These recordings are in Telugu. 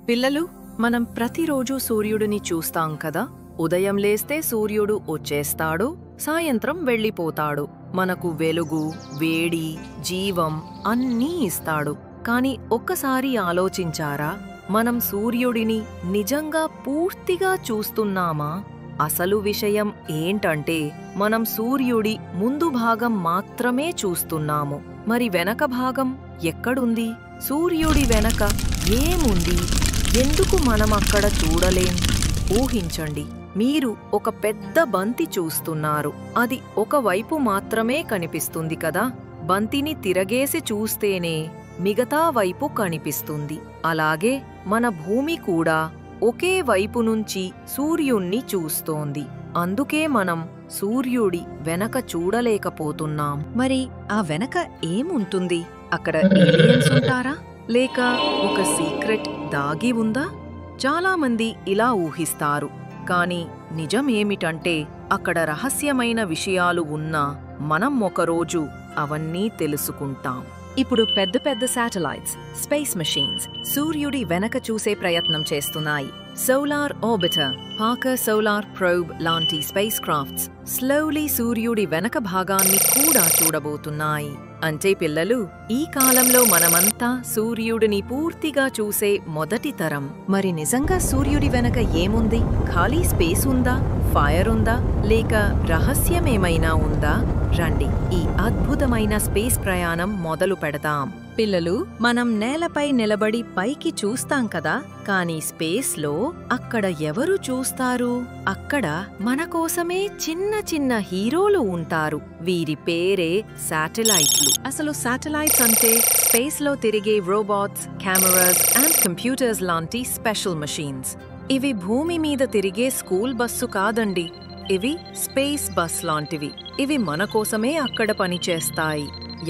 పిల్లలు, మనం ప్రతిరోజు సూర్యుడిని చూస్తాం కదా. ఉదయం లేస్తే సూర్యుడు వచ్చేస్తాడు, సాయంత్రం వెళ్ళిపోతాడు. మనకు వెలుగు, వేడి, జీవం అన్నీ ఇస్తాడు. కాని ఒక్కసారి ఆలోచించారా, మనం సూర్యుడిని నిజంగా పూర్తిగా చూస్తున్నామా? అసలు విషయం ఏంటంటే, మనం సూర్యుడి ముందు భాగం మాత్రమే చూస్తున్నాము. మరి వెనక భాగం ఎక్కడుంది? సూర్యుడి వెనక ఏముంది? ఎందుకు మనం అక్కడ చూడలేం? ఊహించండి, మీరు ఒక పెద్ద బంతి చూస్తున్నారు. అది ఒకవైపు మాత్రమే కనిపిస్తుంది కదా. బంతిని తిరగేసి చూస్తేనే మిగతా వైపు కనిపిస్తుంది. అలాగే మన భూమి కూడా ఒకే వైపు నుంచి సూర్యుణ్ణి చూస్తోంది. అందుకే మనం సూర్యుడి వెనక చూడలేకపోతున్నాం. మరి ఆ వెనక ఏముంటుంది? అక్కడ ఏలియన్స్ ఉంటారా? లేక ఒక సీక్రెట్ దాగి ఉందా? చాలామంది ఇలా ఊహిస్తారు. కాని నిజమేమిటంటే, అక్కడ రహస్యమైన విషయాలు ఉన్నా మనం ఒకరోజు అవన్నీ తెలుసుకుంటాం. ఇప్పుడు పెద్ద పెద్ద శాటిలైట్స్, స్పేస్ మెషీన్స్ సూర్యుడి వెనక చూసే ప్రయత్నం చేస్తున్నాయి. సోలార్ ఆర్బిటర్, పాకర్ సోలార్ ప్రోబ్ లాంటి స్పేస్ క్రాఫ్ట్స్ స్లోలీ సూర్యుడి వెనక భాగాన్ని కూడా చూడబోతున్నాయి. అంటే పిల్లలు, ఈ కాలంలో మనమంతా సూర్యుడిని పూర్తిగా చూసే మొదటి తరం. మరి నిజంగా సూర్యుడి వెనక ఏముంది? ఖాళీ స్పేస్ ఉందా? ఫైర్ ఉందా? లేక రహస్యమేమైనా ఉందా? రండి, ఈ అద్భుతమైన స్పేస్ ప్రయాణం మొదలు పెడదాం. పిల్లలు, మనం నేలపై నిలబడి పైకి చూస్తాం కదా, కానీ స్పేస్లో అక్కడ ఎవరు చూస్తారు? అక్కడ మన కోసమే చిన్న చిన్న హీరోలు ఉంటారు. వీరి పేరే శాటిలైట్లు. అసలు శాటిలైట్స్ అంటే స్పేస్లో తిరిగే రోబోట్స్, కెమెరాస్ అండ్ కంప్యూటర్స్ లాంటి స్పెషల్ మెషీన్స్. ఇవి భూమి మీద తిరిగే స్కూల్ బస్సు కాదండి. ఇవి స్పేస్ బస్ లాంటివి. ఇవి మన కోసమే అక్కడ పనిచేస్తాయి.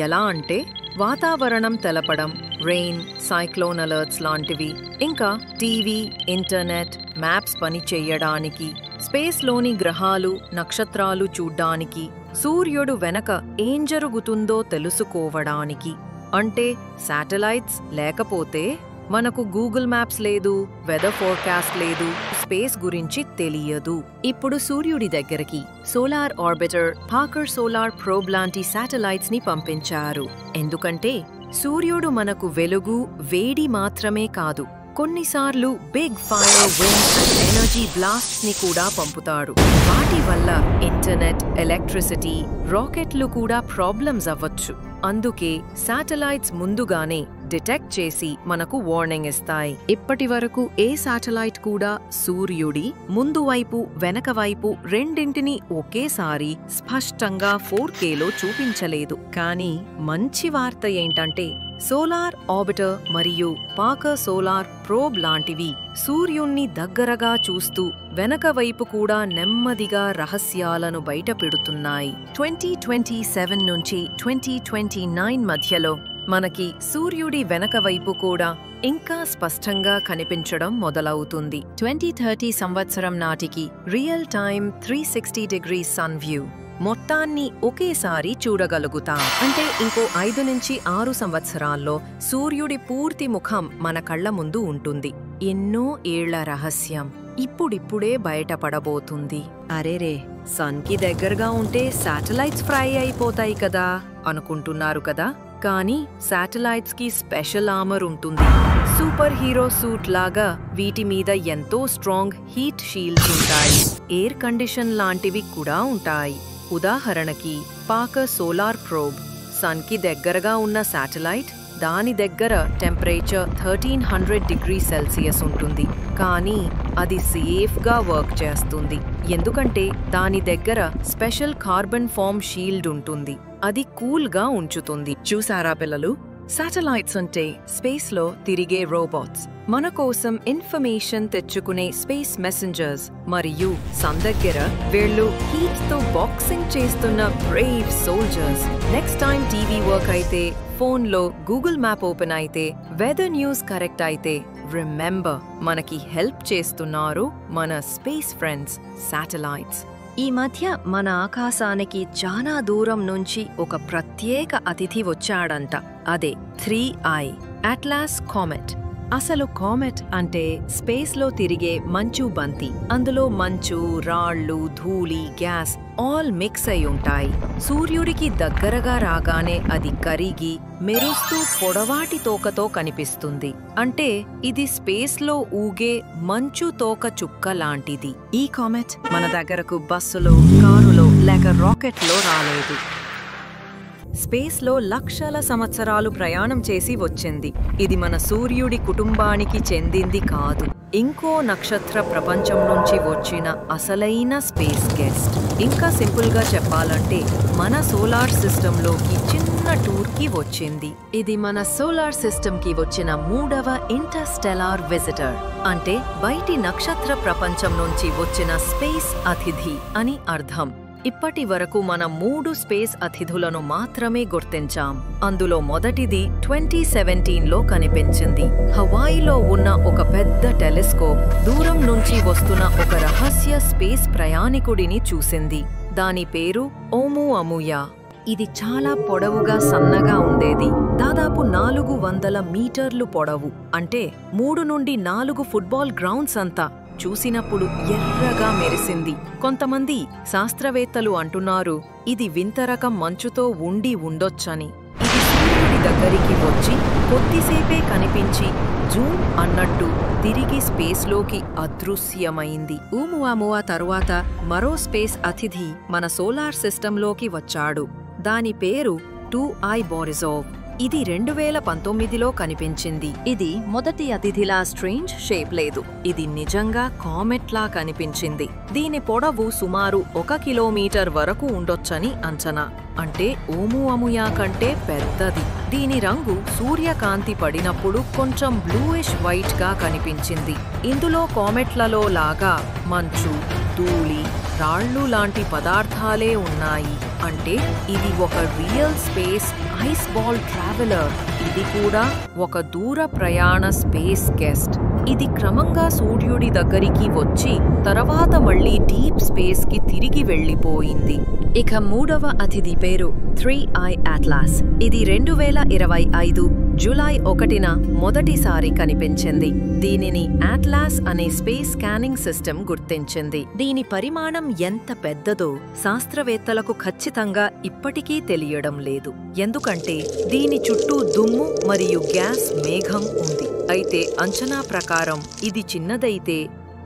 ఎలా అంటే, వాతావరణం తెలపడం, రెయిన్, సైక్లోన్ అలర్ట్స్ లాంటివి, ఇంకా టీవీ, ఇంటర్నెట్, మ్యాప్స్ పని చెయ్యడానికి, స్పేస్లోని గ్రహాలు, నక్షత్రాలు చూడ్డానికి, సూర్యుడు వెనక ఏం జరుగుతుందో తెలుసుకోవడానికి. అంటే శాటిలైట్స్ లేకపోతే మనకు గూగుల్ మ్యాప్స్ లేదు, వెదర్ ఫోర్కాస్ట్ లేదు, స్పేస్ గురించి తెలియదు. ఇప్పుడు సూర్యుడి దగ్గరికి సోలార్ ఆర్బిటర్, పాకర్ సోలార్ ప్రోబ్ లాంటి శాటిలైట్స్ ని పంపించారు. ఎందుకంటే సూర్యుడు మనకు వెలుగు, వేడి మాత్రమే కాదు, కొన్నిసార్లు big fire, wind and energy blasts ని కూడా పంపుతాడు. వాటి వల్ల ఇంటర్నెట్, ఎలక్ట్రిసిటీ, రాకెట్లు కూడా ప్రాబ్లమ్స్ అవ్వచ్చు. అందుకే శాటిలైట్స్ ముందుగానే డిటెక్ట్ చేసి మనకు వార్నింగ్ ఇస్తాయి. ఇప్పటి వరకు ఏ శాటిలైట్ కూడా సూర్యుడి ముందు వైపు, వెనక వైపు రెండింటినీ ఒకేసారి స్పష్టంగా 4Kలో చూపించలేదు. కానీ మంచి వార్త ఏంటంటే, సోలార్ ఆర్బిటర్ మరియు పాకర్ సోలార్ ప్రోబ్ లాంటివి సూర్యుణ్ణి దగ్గరగా చూస్తూ వెనక వైపు కూడా నెమ్మదిగా రహస్యాలను బయటపెడుతున్నాయి. 2027 నుంచి 2029 మధ్యలో మనకి సూర్యుడి వెనక వైపు కూడా ఇంకా స్పష్టంగా కనిపించడం మొదలవుతుంది. 2030 సంవత్సరం నాటికి real time 360 degree sun view మొత్తాన్ని ఒకేసారి చూడగలుగుతాం. అంటే ఇంకో 5 నుంచి 6 సంవత్సరాల్లో సూర్యుడి పూర్తి ముఖం మన కళ్ల ముందు ఉంటుంది. ఎన్నో ఏళ్ల రహస్యం ఇప్పుడిప్పుడే బయటపడబోతుంది. అరేరే, సన్కి దగ్గరగా ఉంటే శాటిలైట్స్ ఫ్రై అయిపోతాయి కదా అనుకుంటున్నారు కదా. కానీ శాటిలైట్స్ కి స్పెషల్ ఆర్మర్ ఉంటుంది. సూపర్ హీరో సూట్ లాగా వీటి మీద ఎంతో స్ట్రాంగ్ హీట్ షీల్డ్స్ ఉంటాయి. ఎయిర్ కండిషన్ లాంటివి కూడా ఉంటాయి. ఉదాహరణకి పాకర్ సోలార్ ప్రోబ్ సన్కి దగ్గరగా ఉన్న శాటిలైట్. దాని దగ్గర టెంపరేచర్ 1300 డిగ్రీ సెల్సియస్ ఉంటుంది. కానీ అది సేఫ్గా వర్క్ చేస్తుంది. ఎందుకంటే దాని దగ్గర స్పెషల్ కార్బన్ ఫామ్ షీల్డ్ ఉంటుంది. అది కూల్గా ఉంచుతుంది. చూసారా పిల్లలు, శాటిలైట్స్ అంటే స్పేస్లో తిరిగే రోబోట్స్, మన కోసం ఇన్ఫర్మేషన్ తెచ్చుకునే స్పేస్ మెసెంజర్స్. మరియు సన్ దగ్గర వీళ్ళు హీట్తో బాక్సింగ్ చేస్తున్న Brave soldiers. Next time TV work అయితే, ఫోన్లో గూగుల్ మ్యాప్ ఓపెన్ అయితే, వెదర్ న్యూస్ కరెక్ట్ అయితే, రిమెంబర్, మనకి హెల్ప్ చేస్తున్నారు మన స్పేస్ ఫ్రెండ్స్ శాటిలైట్స్. ఈ మధ్య మన ఆకాశానికి చాలా దూరం నుంచి ఒక ప్రత్యేక అతిథి వచ్చాడంట. అదే 3I అట్లాస్ కామెట్. అసలు కామెట్ అంటే స్పేస్లో తిరిగే మంచు బంతి. అందులో మంచు, రాళ్ళు, ధూళి, గ్యాస్ ఆల్ మిక్స్ అయి ఉంటాయి. సూర్యుడికి దగ్గరగా రాగానే అది కరిగి మెరుస్తూ పొడవాటి తోకతో కనిపిస్తుంది. అంటే ఇది స్పేస్లో ఊగే మంచు తోక చుక్క లాంటిది. ఈ కామెట్ మన దగ్గరకు బస్సులో, కారులో లేక రాకెట్లో రాలేదు. స్పేస్లో లక్షల సంవత్సరాలు ప్రయాణం చేసి వచ్చింది. ఇది మన సూర్యుడి కుటుంబానికి చెందింది కాదు. ఇంకో నక్షత్ర ప్రపంచం నుంచి వచ్చిన అసలైన స్పేస్ గెస్ట్. ఇంకా సింపుల్గా చెప్పాలంటే మన సోలార్ సిస్టంలోకి చిన్న టూర్కి వచ్చింది. ఇది మన సోలార్ సిస్టంకి వచ్చిన 3వ ఇంటర్స్టెల్లార్ విజిటర్. అంటే బయటి నక్షత్ర ప్రపంచం నుంచి వచ్చిన స్పేస్ అతిథి అని అర్థం. ఇప్పటి వరకు మనం 3 స్పేస్ అతిథులను మాత్రమే గుర్తించాం. అందులో మొదటిది 2017లో కనిపించింది. హవాయిలో ఉన్న ఒక పెద్ద టెలిస్కోప్ దూరం నుంచి వస్తున్న ఒక రహస్య స్పేస్ ప్రయాణికుడిని చూసింది. దాని పేరు ఓముఅముయా. ఇది చాలా పొడవుగా సన్నగా ఉండేది. దాదాపు 400 మీటర్లు పొడవు. అంటే 3 నుండి 4 ఫుట్బాల్ గ్రౌండ్స్ అంతా. చూసినప్పుడు ఎర్రగా మెరిసింది. కొంతమంది శాస్త్రవేత్తలు అంటున్నారు ఇది వింతరకం మంచుతో ఉండి ఉండొచ్చని. ఇది సూర్యుడి దగ్గరికి వచ్చి కొద్దిసేపే కనిపించి జూమ్ అన్నట్టు తిరిగి స్పేస్లోకి అదృశ్యమైంది. ఓముఅముయా తరువాత మరో స్పేస్ అతిథి మన సోలార్ సిస్టంలోకి వచ్చాడు. దాని పేరు 2I బోరిజోవ్. ఇది 2019లో కనిపించింది. ఇది మొదటి అతిథిలా స్ట్రేంజ్ షేప్ లేదు. ఇది నిజంగా కామెట్లా కనిపించింది. దీని పొడవు సుమారు 1 కిలోమీటర్ వరకు ఉండొచ్చని అంచనా. అంటే ఓముఅముయా కంటే పెద్దది. దీని రంగు సూర్యకాంతి పడినప్పుడు కొంచెం బ్లూయిష్ వైట్ గా కనిపించింది. ఇందులో కామెట్లలో లాగా మంచు, ధూళి, రాళ్ళు లాంటి పదార్థాలే ఉన్నాయి. అంటే ఇది ఒక real space ice ball traveller. ఇది కూడా ఒక దూర ప్రయాణ స్పేస్ గెస్ట్. ఇది క్రమంగా సూర్యుడి దగ్గరికి వచ్చి తర్వాత మళ్లీ డీప్ స్పేస్ కి తిరిగి వెళ్లిపోయింది. ఇక 3వ అతిథి పేరు 3I అట్లాస్. ఇది 2025 జూలై 1న మొదటిసారి కనిపించింది. దీనిని అట్లాస్ అనే స్పేస్ స్కానింగ్ సిస్టమ్ గుర్తించింది. దీని పరిమాణం ఎంత పెద్దదో శాస్త్రవేత్తలకు ఖచ్చితంగా ఇప్పటికీ తెలియడం లేదు. ఎందుకంటే దీని చుట్టూ దుమ్ము మరియు గ్యాస్ మేఘం ఉంది. అయితే అంచనా ప్రకారం ఇది చిన్నదైతే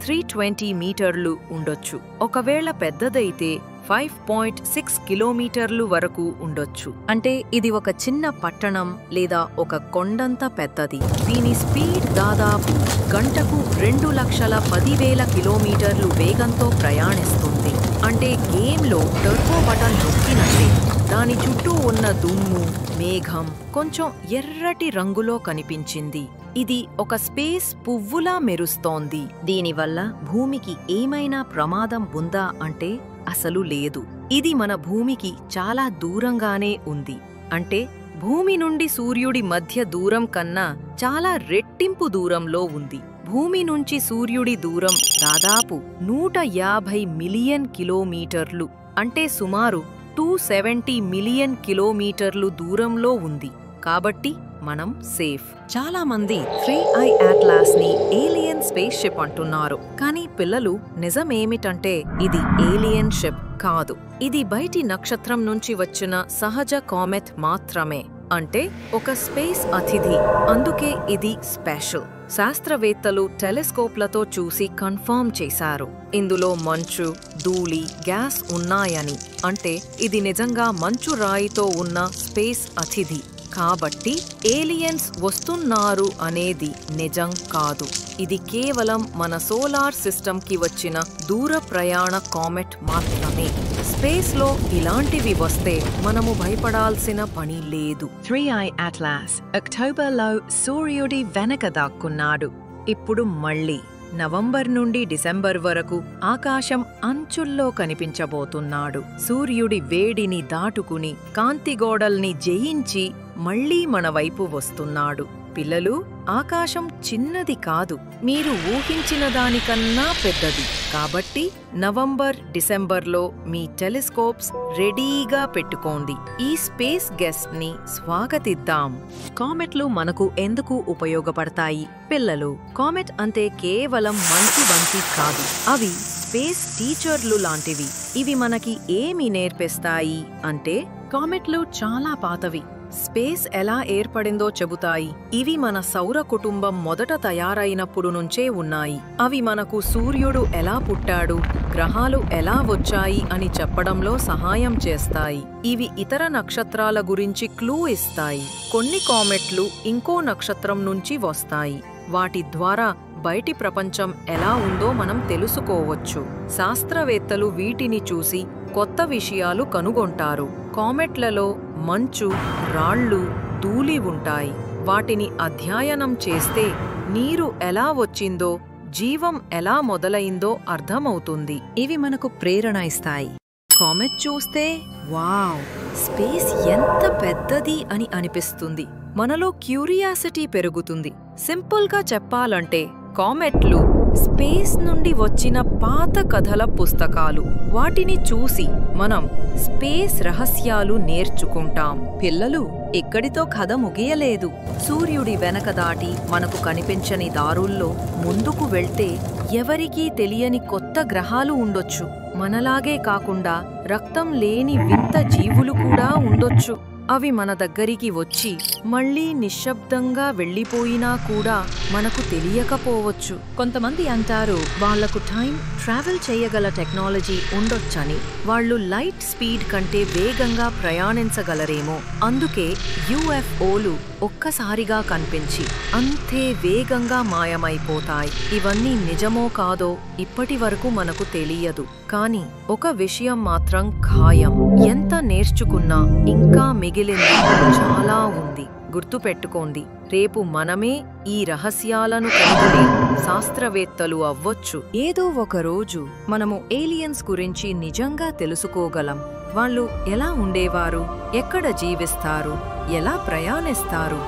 320 మీటర్లు ఉండొచ్చు. ఒకవేళ పెద్దదైతే 5.6 కిలోమీటర్లు వరకు ఉండొచ్చు. అంటే ఇది ఒక చిన్న పట్టణం లేదా ఒక కొండంత పెద్దది. దీని స్పీడ్ దాదాపు గంటకు 2,10,000 కిలోమీటర్లు వేగంతో ప్రయాణిస్తుంది. అంటే గేమ్లో టర్బో బటన్ నొక్కినట్టే. దాని చుట్టూ ఉన్న దుమ్ము, మేఘం కొంచెం ఎర్రటి రంగులో కనిపించింది. ఇది ఒక స్పేస్ పువ్వులా మెరుస్తోంది. దీనివల్ల భూమికి ఏమైనా ప్రమాదం ఉందా అంటే అసలు లేదు. ఇది మన భూమికి చాలా దూరంగానే ఉంది. అంటే భూమి నుండి సూర్యుడి మధ్య దూరం కన్నా చాలా రెట్టింపు దూరంలో ఉంది. భూమి నుంచి సూర్యుడి దూరం దాదాపు 150 మిలియన్ కిలోమీటర్లు. అంటే సుమారు 270 మిలియన్ కిలోమీటర్లు దూరంలో ఉంది. కాబట్టి మనం సేఫ్. చాలా మంది 3I అట్లాస్ ని ఏలియన్ స్పేస్ షిప్ అంటున్నారు. కానీ పిల్లలు, నిజమేమిటంటే ఇది ఏలియన్ షిప్ కాదు. ఇది బయటి నక్షత్రం నుంచి వచ్చిన సహజ కామెట్ మాత్రమే. అంటే ఒక స్పేస్ అతిథి. అందుకే ఇది స్పెషల్. శాస్త్రవేత్తలు టెలిస్కోప్లతో చూసి కన్ఫర్మ్ చేశారు. ఇందులో మంచు, ధూళి, గ్యాస్ ఉన్నాయని. అంటే ఇది నిజంగా మంచు రాయితో ఉన్న స్పేస్ అతిథి. కాబట్టి ఏలియన్స్ వస్తున్నారు అనేది నిజం కాదు. ఇది కేవలం మన సోలార్ సిస్టంకి వచ్చిన దూర ప్రయాణ కామెట్ మాత్రమే. స్పేస్లో ఇలాంటివి వస్తే మనము భయపడాల్సిన పని లేదు. 3I అట్లాస్ అక్టోబర్లో సూర్యుడి వెనక దాక్కున్నాడు. ఇప్పుడు మళ్ళీ నవంబర్ నుండి డిసెంబర్ వరకు ఆకాశం అంచుల్లో కనిపించబోతున్నాడు. సూర్యుడి వేడిని దాటుకుని కాంతిగోడల్ని జయించి మళ్లీ మన వైపు వస్తున్నాడు. పిల్లలు, ఆకాశం చిన్నది కాదు, మీరు ఊహించిన దానికన్నా పెద్దది. కాబట్టి నవంబర్, డిసెంబర్లో మీ టెలిస్కోప్స్ రెడీగా పెట్టుకోండి. ఈ స్పేస్ గెస్ట్ ని స్వాగతిద్దాం. కామెట్లు మనకు ఎందుకు ఉపయోగపడతాయి? పిల్లలు, కామెట్ అంటే కేవలం మంచు బంతి కాదు. అవి స్పేస్ టీచర్లు లాంటివి. ఇవి మనకి ఏమి నేర్పిస్తాయి అంటే, కామెట్లు చాలా పాతవి. స్పేస్ ఎలా ఏర్పడిందో చెబుతాయి. ఇవి మన సౌర కుటుంబం మొదట తయారైనప్పుడు నుంచే ఉన్నాయి. అవి మనకు సూర్యుడు ఎలా పుట్టాడు, గ్రహాలు ఎలా వచ్చాయి అని చెప్పడంలో సహాయం చేస్తాయి. ఇవి ఇతర నక్షత్రాల గురించి క్లూ ఇస్తాయి. కొన్ని కామెట్లు ఇంకో నక్షత్రం నుంచి వస్తాయి. వాటి ద్వారా బయటి ప్రపంచం ఎలా ఉందో మనం తెలుసుకోవచ్చు. శాస్త్రవేత్తలు వీటిని చూసి కొత్త విషయాలు కనుగొంటారు. కామెట్లలో మంచు, రాళ్ళు, ధూళి ఉంటాయి. వాటిని అధ్యయనం చేస్తే నీరు ఎలా వచ్చిందో, జీవం ఎలా మొదలైందో అర్థమవుతుంది. ఇవి మనకు ప్రేరణ ఇస్తాయి. కామెట్ చూస్తే వావ్, స్పేస్ ఎంత పెద్దది అని అనిపిస్తుంది. మనలో క్యూరియాసిటీ పెరుగుతుంది. సింపుల్గా చెప్పాలంటే కామెట్లు స్పేస్ నుండి వచ్చిన పాత కథల పుస్తకాలు. వాటిని చూసి మనం స్పేస్ రహస్యాలు నేర్చుకుంటాం. పిల్లలు, ఇక్కడితో కథ ముగియలేదు. సూర్యుడి వెనక దాటి మనకు కనిపించని దారుల్లో ముందుకు వెళ్తే ఎవరికీ తెలియని కొత్త గ్రహాలు ఉండొచ్చు. మనలాగే కాకుండా రక్తం లేని వింత జీవులు కూడా ఉండొచ్చు. అవి మన దగ్గరికి వచ్చి మళ్లీ నిశ్శబ్దంగా వెళ్లిపోయినా కూడా మనకు తెలియకపోవచ్చు. కొంతమంది అంటారు వాళ్లకు టైం ట్రావెల్ చేయగల టెక్నాలజీ ఉండొచ్చని. వాళ్ళు లైట్ స్పీడ్ కంటే వేగంగా ప్రయాణించగలరేమో. అందుకే యుఎఫ్ఓలు ఒక్కసారిగా కనిపించి అంతే వేగంగా మాయమైపోతాయి. ఇవన్నీ నిజమో కాదో ఇప్పటి వరకు మనకు తెలియదు. కానీ ఒక విషయం మాత్రం ఖాయం. ఎంత నేర్చుకున్నా ఇంకా మిగిలింది చాలా ఉంది. గుర్తుపెట్టుకోండి, రేపు మనమే ఈ రహస్యాలను కనుగొనే శాస్త్రవేత్తలు అవ్వొచ్చు. ఏదో ఒక రోజు మనము ఏలియన్స్ గురించి నిజంగా తెలుసుకోగలం. వాళ్ళు ఎలా ఉండేవారు, ఎక్కడ జీవిస్తారు, ఎలా ప్రయాణిస్తారు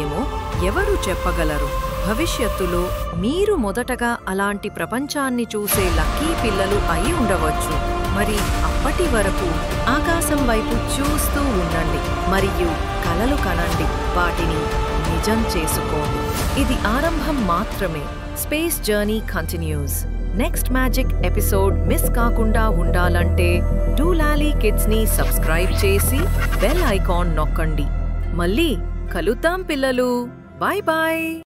ఏమో ఎవరు చెప్పగలరు. భవిష్యత్తులో మీరు మొదటగా అలాంటి ప్రపంచాన్ని చూసే లక్కీ పిల్లలు అయి ఉండవచ్చు. మరి అప్పటి వరకు ఆకాశం వైపు చూస్తూ ఉండండి మరియు కలలు కనండి. వాటిని నిజం చేసుకోండి. ఇది ఆరంభం మాత్రమే. Space journey continues. Next magic episode miss కాకుండా ఉండాలంటే డూలాలీ కిడ్స్ ని సబ్స్క్రైబ్ చేసి బెల్ ఐకాన్ నొక్కండి. మళ్ళీ కలుద్దాం పిల్లలు. Bye bye.